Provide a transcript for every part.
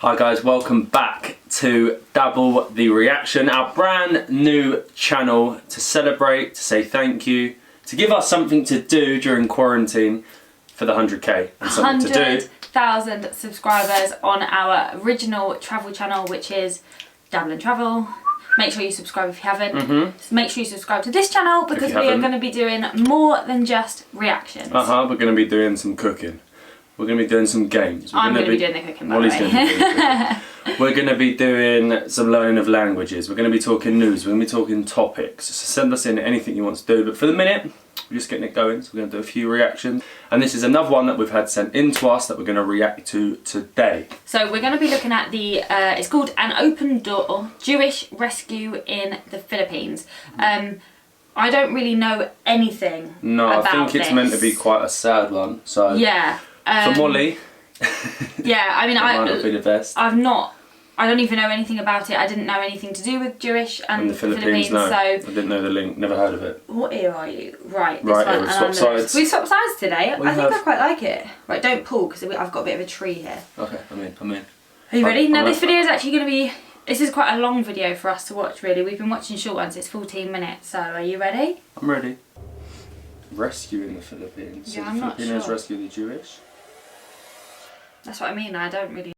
Hi guys, welcome back to Dabble the Reaction, our brand new channel to celebrate, to say thank you, to give us something to do during quarantine for the 100k and something to do. 100,000 subscribers on our original travel channel, which is Dabble and Travel. Make sure you subscribe if you haven't. Make sure you subscribe to this channel because we are going to be doing more than just reactions. We're going to be doing some cooking. We're going to be doing some games. I'm going to be doing the cooking, by the way. Going to be doing the cooking. We're going to be doing some learning of languages. We're going to be talking news. We're going to be talking topics. So send us in anything you want to do. But for the minute, we're just getting it going. So we're going to do a few reactions. And this is another one that we've had sent in to us that we're going to react to today. So we're going to be looking at the, it's called An Open Door, Jewish Rescue in the Philippines. I don't really know anything about I think it's meant to be quite a sad one. So yeah. For Molly, yeah, I mean, might not be the best. I don't even know anything about it. I didn't know anything to do with Jewish and the Philippines. No, so I didn't know the link. Never heard of it. What ear are you? Right, this right. one. We've swapped sides. We've swapped sides today. I think I quite like it. Right, don't pull because I've got a bit of a tree here. Okay, I'm in. Are you ready? Now this video is actually going to be. This is quite a long video for us to watch. Really, we've been watching short ones. It's 14 minutes. So are you ready? I'm ready. Rescue in the Philippines. Yeah, so I'm the not Filipinos sure. rescue the Jewish. That's what I mean. I don't really.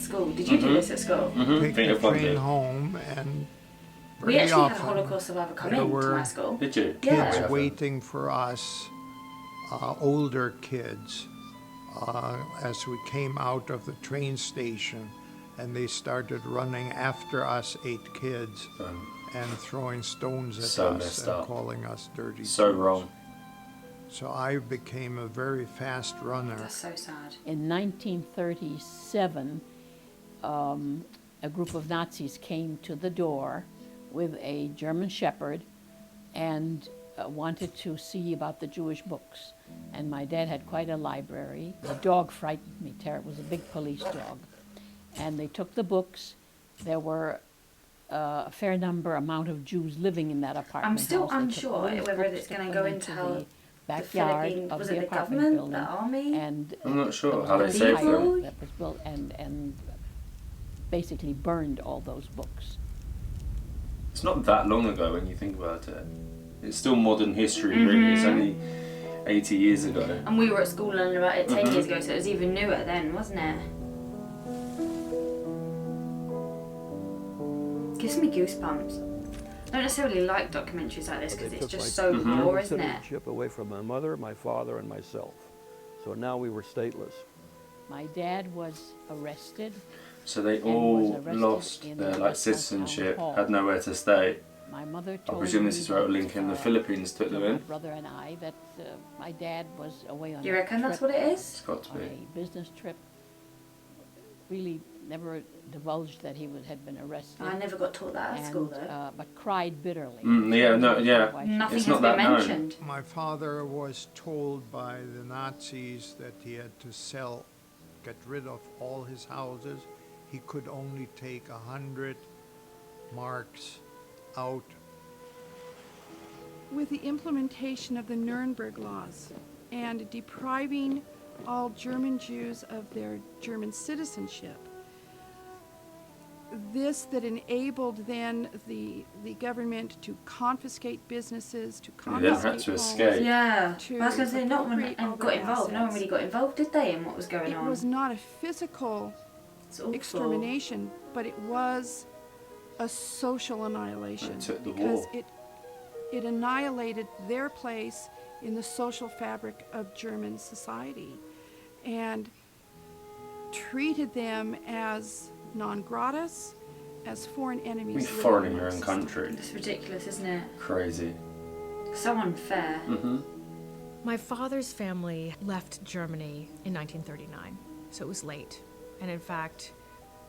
School. Did you do this at school? Take the train home, and We actually had a Holocaust survivor come into my school. Did you? Yeah. kids waiting for us, older kids, as we came out of the train station, and they started running after us 8 kids and throwing stones at us and calling us dirty. So Jews. wrong. So I became a very fast runner. That's so sad. In 1937, a group of Nazis came to the door with a German Shepherd and wanted to see about the Jewish books. And my dad had quite a library. The dog frightened me terribly. It was a big police dog. And they took the books. There were a fair amount of Jews living in that apartment. I'm still house. unsure whether it's going to go into how the backyard the of was the it the apartment government, building. the army? And I'm not sure there was how a they saved fire them. that was built and basically burned all those books. It's not that long ago when you think about it. It's still modern history, really. It's only 80 years ago. And we were at school learning about it 10 years ago, so it was even newer then, wasn't it? Gives me goosebumps. I don't necessarily like documentaries like this because it's just so raw, isn't it? Citizenship away from my mother, my father, and myself. So now we were stateless. My dad was arrested. So they And all was arrested lost in their the like Western citizenship, Town Hall. had nowhere to stay. My mother I told presume me this is where that, linking the Philippines took them my in. brother and I, that my dad was away on You a reckon trip, that's what it is? It's got to on be. a business trip. Really never divulged that he had been arrested. I never got taught that at school though. But cried bitterly. Yeah, no, yeah. Nothing It's has not been that known. mentioned. My father was told by the Nazis that he had to get rid of all his houses. He could only take 100 marks out. With the implementation of the Nuremberg laws and depriving all German Jews of their German citizenship, this that enabled then the government to confiscate businesses, to They then had confiscate to homes. escape. Yeah. To I was going to say, not one appropriate all got their involved. No one assets. really got involved, did they, in what was going It on? was not a physical It's awful. extermination, but it was a social annihilation. It took the because war. it annihilated their place in the social fabric of German society and treated them as non gratis, as foreign enemies. Be living foreign in in your our own system. country. It's ridiculous, isn't it? Crazy. So unfair. My father's family left Germany in 1939, so it was late. And in fact,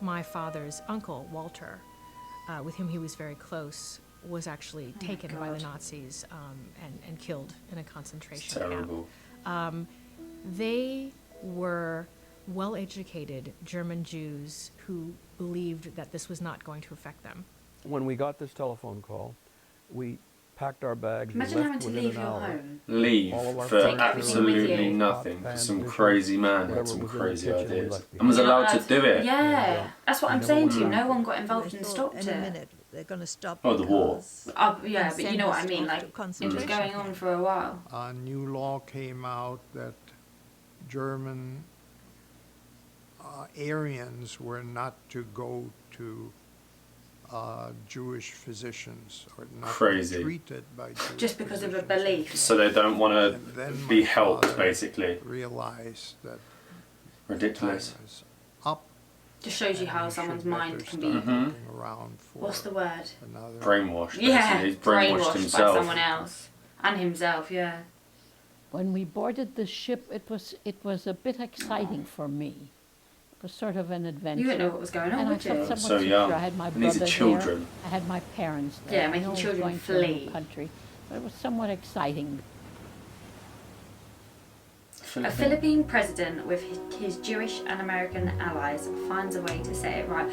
my father's uncle, Walter, with whom he was very close, was actually taken by the Nazis and killed in a concentration camp. Terrible. They were well-educated German Jews who believed that this was not going to affect them. When we got this telephone call, we packed our bags. Imagine we having left to within leave an your hour. home. Leave All of our for furniture, absolutely everything with you. nothing. Pots, Some pans, crazy man whatever had some was in the crazy kitchen, we ideas. left And was You're not allowed to do it. Yeah, that's what I'm No saying one to you. knew. No one got They involved and thought stopped any it. minute they're going to stop. Oh, the war. because Yeah, and but you send know what us I mean. off Like to it was concentration going on camp. for a while. A new law came out that German Aryans were not to go to Jewish physicians or not Crazy. be treated by Jewish Just because of a physicians. belief. So they don't want And to then be my helped, father basically. realized that Ridiculous. time is up. Just shows you and how we someone's should mind better can start be. looking around for What's the word? another. Brainwashed, Yeah, basically. He's brainwashed brainwashed himself. by someone else and himself. Yeah. When we boarded the ship, it was a bit exciting for me. It was sort of an adventure. You didn't know what was going on, And I would felt you? somewhat So secure. young. I had my And these are brother children. there. I had my parents there. Yeah, I making know I was children going to a new flee. country, but it was somewhat exciting. A Philippine president with his Jewish and American allies finds a way to set it right.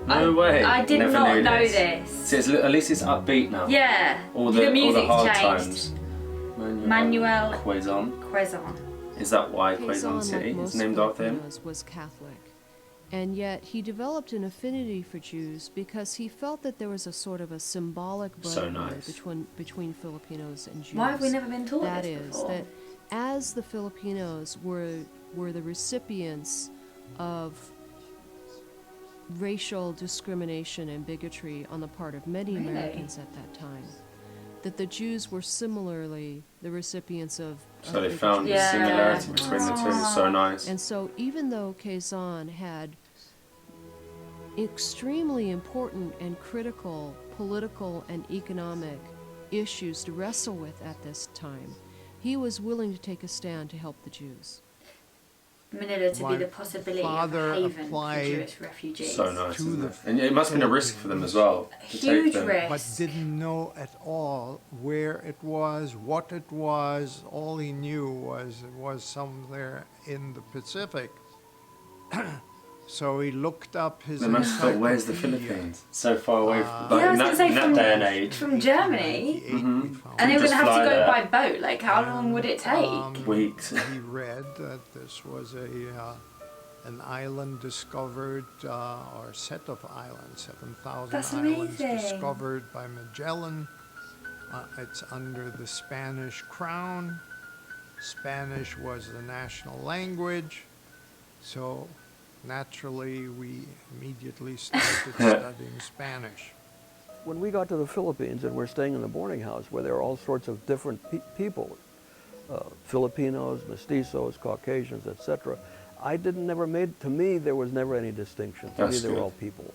No way. I did Never not knew know this. this. See, at least it's upbeat now. Yeah. All the music's hard changed. times. Manuel Quezon. Quezon. Is that why Quezon Quezon, City like is most named after him? Filipinos, was Catholic. And yet he developed an affinity for Jews because he felt that there was a sort of a symbolic So brotherhood nice. between Filipinos and Jews. Why have we never been taught That this is, before? that as the Filipinos were the recipients of racial discrimination and bigotry on the part of many Really? Americans at that time, that the Jews were similarly the recipients of So they bigotry. found the Yeah. similarity between the two. So nice. And so even though Quezon had extremely important and critical political and economic issues to wrestle with at this time, he was willing to take a stand to help the Jews. Manila to be My the possibility of father a haven for applied Jewish refugees. So nice, to isn't the it? And it must have been a risk for them as well. To Huge take them. risk. But didn't know at all where it was, what it was. All he knew was it was somewhere in the Pacific. So he looked up his They must have thought, where's the encyclopedia. Philippines? So far away from Yeah, I in was that, gonna say in that from- day and age. From Germany, 1898 we found and they were Just going to have to fly go there. by boat. Like, how long would it take? Weeks. He read that this was an island discovered, or a set of islands, 7,000 That's islands amazing. discovered by Magellan. It's under the Spanish crown. Spanish was the national language, so naturally we immediately started studying Spanish. When we got to the Philippines and we're staying in the boarding house where there are all sorts of different people, Filipinos, mestizos, Caucasians, etc., to me, there was never any distinction. To me, That's they were good. all people.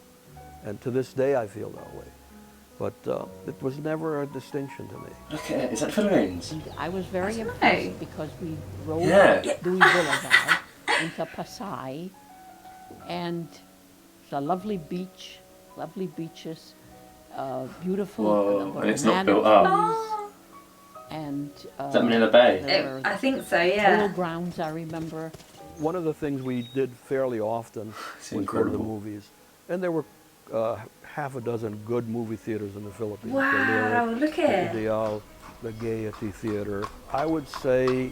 And to this day, I feel that way. But it was never a distinction to me. Look at it. Is that the Philippines? And I was very That's impressed nice. because we rode Yeah. Dewey Boulevard into Pasay, and it's a lovely beach, lovely beaches, beautiful. Whoa, there were and it's not banana built up. Oh, trees, and Is that Manila Bay? there were I think so, polo yeah. grounds, I remember. One of the things we did fairly often It's was go to the incredible. movies. And there were half a dozen good movie theaters in the Philippines. The Wow, Lyric, look the at it. Ideal, the Gaiety Theater. I would say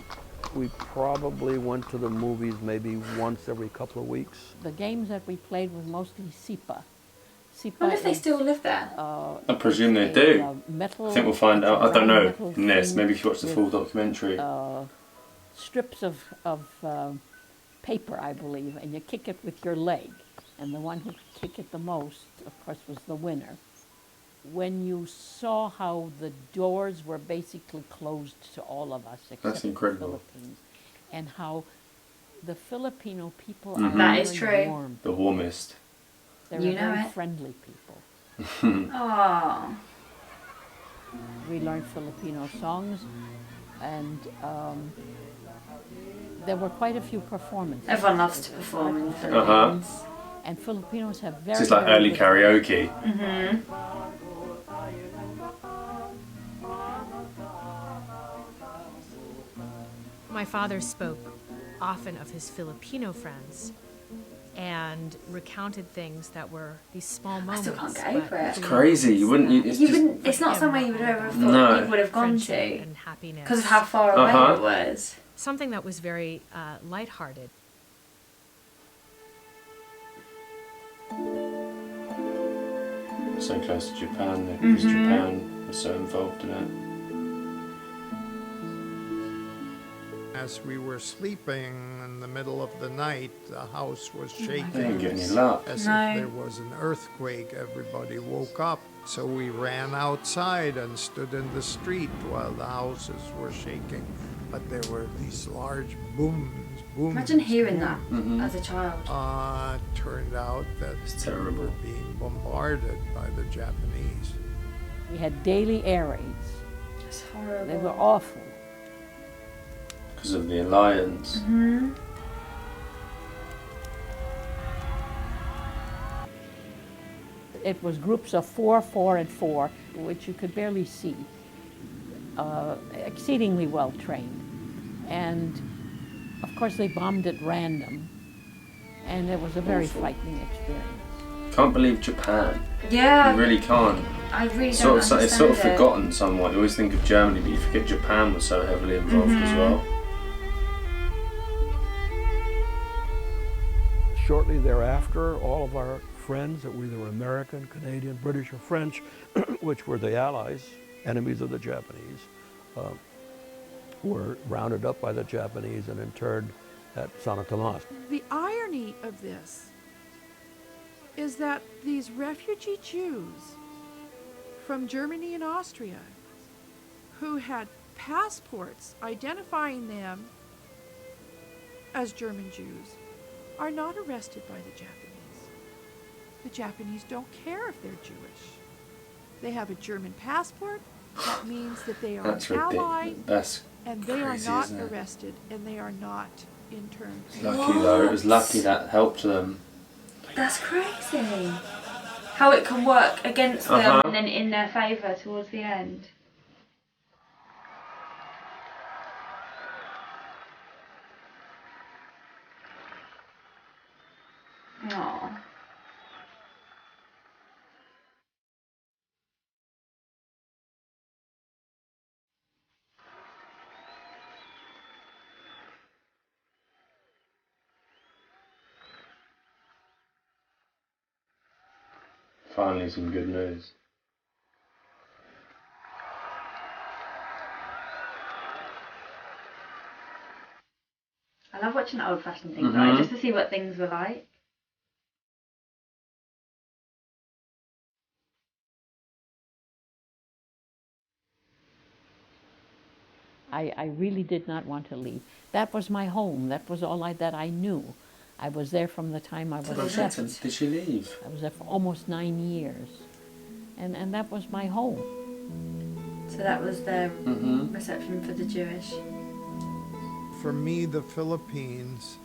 we probably went to the movies maybe once every couple of weeks. The games that we played was mostly SIPA. I wonder if they is, still live there. I presume they a, do. metal, I think we'll find it's a out. I don't round know metal in this. thing Maybe if you watch the with, full documentary. strips of paper, I believe, and you kick it with your leg. And the one who could kick it the most, of course, was the winner. When you saw how the doors were basically closed to all of us, except the incredible. Philippines, and how the Filipino people Mhm. are That is very true. warm. The warmest. They're You know very it. friendly people. Oh, We learned Filipino songs, and there were quite a few performances. everyone loves to perform in the Uh-huh. Philippines. And Filipinos have very, This is like very early good karaoke. My father spoke often of his Filipino friends and recounted things that were these small I moments. still can't get but over it. It's crazy. You wouldn't. It's You just. wouldn't, it's not somewhere you would ever have thought No. you would have gone friendship to and happiness. because of how far away Uh-huh. it was. Something that was very lighthearted. So close to Japan, though, because Japan was so involved in it. As we were sleeping in the middle of the night, the house was They didn't shaking get any luck. as No. if there was an earthquake. Everybody woke up. So we ran outside and stood in the street while the houses were shaking. But there were these large booms. Imagine hearing that Mhm. as a child. Turned out that It's we terrible. were being bombarded by the Japanese. We had daily air raids. It's horrible. They were awful. Because of the alliance. It was groups of 4, 4, and 4, which you could barely see. Exceedingly well trained. And of course they bombed at random. And it was a very Awful. frightening experience. Can't believe Japan. Yeah, You really can't. I really don't Sort of, understand it's sort of it. forgotten somewhat. You always think of Germany, but you forget Japan was so heavily involved as well. Shortly thereafter, all of our friends that were either American, Canadian, British, or French, which were the Allies, enemies of the Japanese, were rounded up by the Japanese and interned at San Tomas. The irony of this is that these refugee Jews from Germany and Austria who had passports identifying them as German Jews are not arrested by the Japanese. The Japanese don't care if they're Jewish. They have a German passport. That means that they are That's an ally, ridiculous. That's and they crazy, are not isn't it? arrested, and they are not interned. lucky though. It was lucky that helped them. That's crazy. How it can work against them Uh-huh. and then in their favour towards the end. Aww. Finally, some good news. I love watching old-fashioned things like just to see what things were like. I really did not want to leave. That was my home. That was all that I knew. I was there from the time I was Oh, 7. did she leave? I was there for almost 9 years. and that was my home. So that was the reception for the Jewish. For me, the Philippines,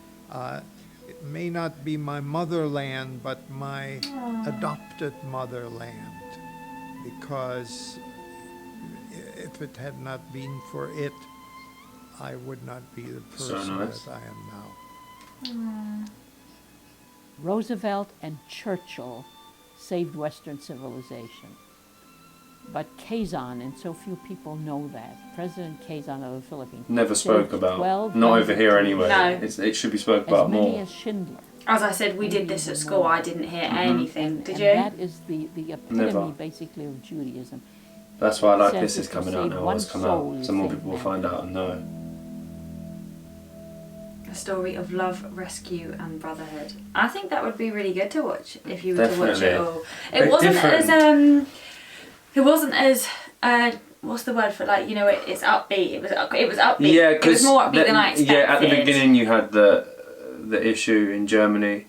it may not be my motherland, but my adopted motherland, because if it had not been for it, I would not be the person that I am now. Roosevelt and Churchill saved Western civilization. But Quezon, and so few people know that, President Quezon of the Philippines Never spoke about. 12 Not over here anyway. No. It should be spoke about as many more. as Schindler. As I said, we did this at school. I didn't hear anything. Did And you? that is the epitome, Never. basically, of Judaism. That's why I like Says this is if you coming out save now. one It's come soul, out, you so more save people will mankind. find out and know. A story of love, rescue, and brotherhood. I think that would be really good to watch if you were to watch it Definitely. all. It wasn't as It wasn't as what's the word for it? Like, you know, it's upbeat. It was upbeat. Yeah, it was more upbeat than I expected. Yeah, at the beginning you had the issue in Germany,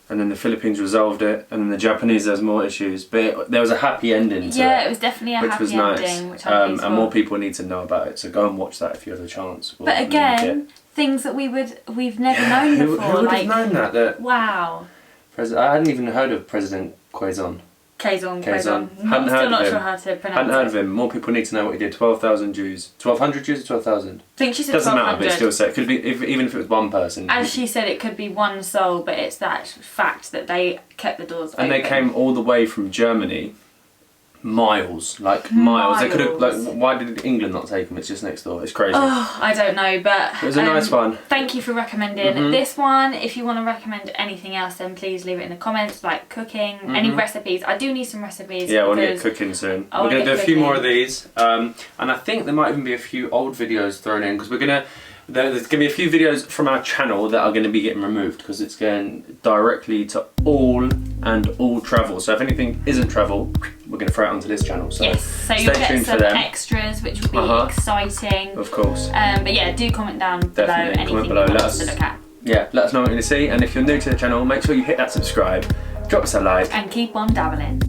and then the Philippines resolved it, and then the Japanese, there's more issues, but there was a happy ending to Yeah, it. it was definitely a which happy was nice. ending, which I'm pleased and for. more people need to know about it, so go and watch that if you have the chance. We'll But link again, it. things that we've never known Who before. would like, have known that? Wow. I hadn't even heard of President Quezon. Quezon. Hadn't Still heard not of sure him. how to pronounce Hadn't heard it. of him. More people need to know what he did. 12,000 Jews. 1,200 Jews or 12,000? I think she said Doesn't matter, 1,200. but it still said, could be, even if it was one person. As she said, it could be one soul, but it's that fact that they kept the doors open. And they came all the way from Germany, miles. They could have, Miles. why did England not take them? It's just next door. It's crazy. Oh, I don't know, but It was a nice one. Thank you for recommending this one. If you want to recommend anything else, then please leave it in the comments, like cooking, any recipes. I do need some recipes. Yeah, I want to get because cooking soon. I We're wanna going to do get a few more of cooking. these. And I think there might even be a few old videos thrown in, because there's going to be a few videos from our channel that are going to be getting removed, because it's going directly to all travel. So if anything isn't travel, we're going to throw it onto this channel. So Yes, so stay you'll get tuned for some them. extras, which will be exciting. Of course. But yeah, do comment down below Definitely, anything comment you below, want let us to us- look at. Yeah, let us know what you want to see. And if you're new to the channel, make sure you hit that subscribe, drop us a like. And keep on dabbling.